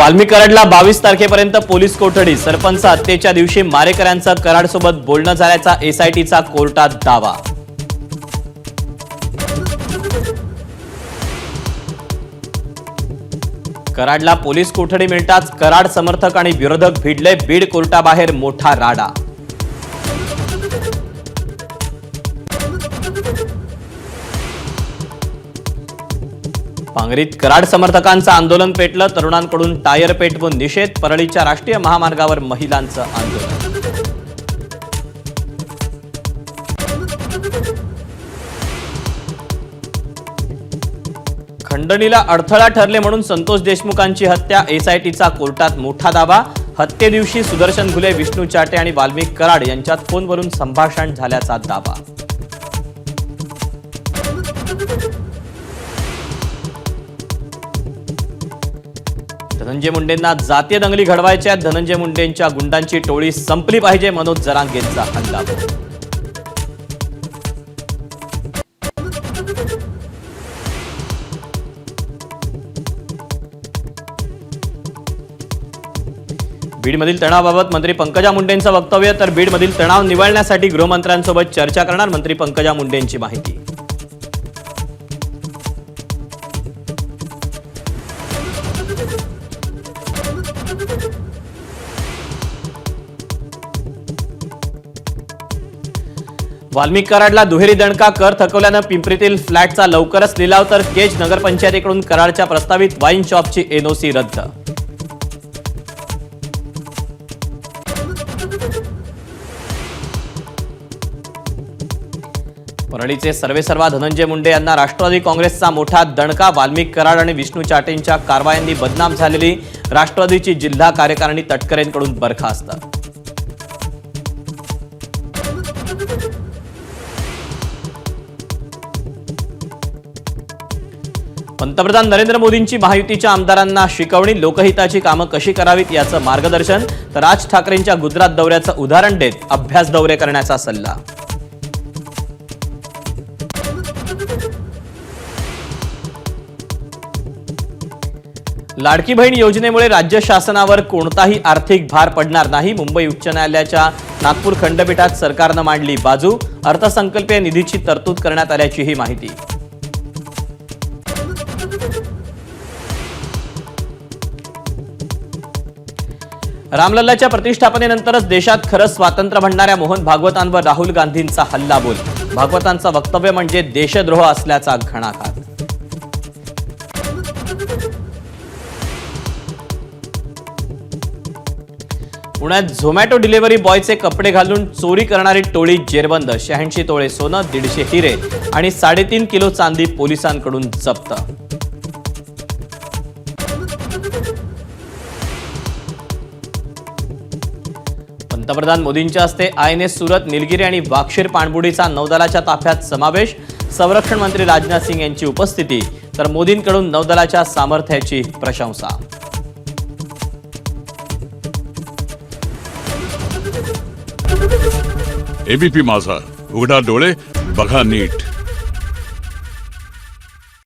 वाल्मिक कराडला 22 तारखेपर्यंत पोलीस कोठडी। सरपंच हत्येच्या दिवशी मारेकऱ्यांचा कराडसोबत बोलणं झाल्याचा एसआयटीचा कोर्टात दावा। कराडला पोलीस कोठडी मिळताच कराड समर्थक आणि विरोधक भिडले। बीड कोर्टाबाहेर मोठा राडा। पांगरीत कराड समर्थकांचं आंदोलन पेटलं। तरुणांकडून टायर पेटवून निषेध। परळीच्या राष्ट्रीय महामार्गावर महिलांचं आंदोलन। खंडणीला अडथळा ठरले म्हणून संतोष देशमुखांची हत्या। एसआयटीचा कोर्टात मोठा दावा। हत्येदिवशी सुदर्शन घुले, विष्णू चाटे आणि वाल्मिक कराड यांच्यात फोनवरून संभाषण झाल्याचा दावा। धनंजय मुंडेंना जातीय दंगली घडवायच्या। धनंजय मुंडेंच्या गुंडांची टोळी संपली पाहिजे। मनोज जरांगेंचा हल्लाबोल। बीडमधील तणावाबाबत मंत्री पंकजा मुंडेंचं वक्तव्य। तर बीडमधील तणाव निवळण्यासाठी गृहमंत्र्यांसोबत चर्चा करणार मंत्री पंकजा मुंडेंची माहिती। वाल्मिक कराडला दुहेरी दणका। कर थकवल्यानं पिंपरीतील फ्लॅटचा लवकरच लिलाव। तर केज नगरपंचायतीकडून कराडच्या प्रस्तावित वाईन शॉपची एनओसी रद्द। परळीचे सर्वेसर्वा धनंजय मुंडे यांना राष्ट्रवादी काँग्रेसचा मोठा दणका। वाल्मिक कराड आणि विष्णू चाटेंच्या कारवायांनी बदनाम झालेली राष्ट्रवादीची जिल्हा कार्यकारिणी तटकरेंकडून बरखास्त। पंतप्रधान नरेंद्र मोदींची महायुतीच्या आमदारांना शिकवणी। लोकहिताची कामं कशी करावीत याचं मार्गदर्शन। तर राज ठाकरेंच्या गुजरात दौऱ्याचं उदाहरण देत अभ्यास दौरे करण्याचा सल्ला। लाडकी बहीण योजनेमुळे राज्य शासनावर कोणताही आर्थिक भार पडणार नाही। मुंबई उच्च न्यायालयाच्या नागपूर खंडपीठात सरकारनं मांडली बाजू। अर्थसंकल्पीय निधीची तरतूद करण्यात आल्याची ही माहिती। रामलल्लाच्या प्रतिष्ठापनेनंतरच देशात खरं स्वातंत्र्य म्हणणाऱ्या मोहन भागवतांवर राहुल गांधींचा हल्लाबोल। भागवतांचं वक्तव्य म्हणजे देशद्रोह असल्याचा घणाघात। पुण्यात झोमॅटो डिलिव्हरी बॉयचे कपडे घालून चोरी करणारी टोळी जेरबंद। 86 तोळे सोनं, 150 हिरे आणि 3.5 किलो चांदी पोलिसांकडून जप्त। पंतप्रधान मोदींच्या हस्ते आयएनएस सुरत, निलगिरी आणि वाक्षीर पाणबुडीचा नौदलाच्या ताफ्यात समावेश। संरक्षण मंत्री राजनाथ सिंग यांची उपस्थिती। तर मोदींकडून नौदलाच्या सामर्थ्याची प्रशंसा। एबीपी माझा, उघडा डोळे बघा नीट।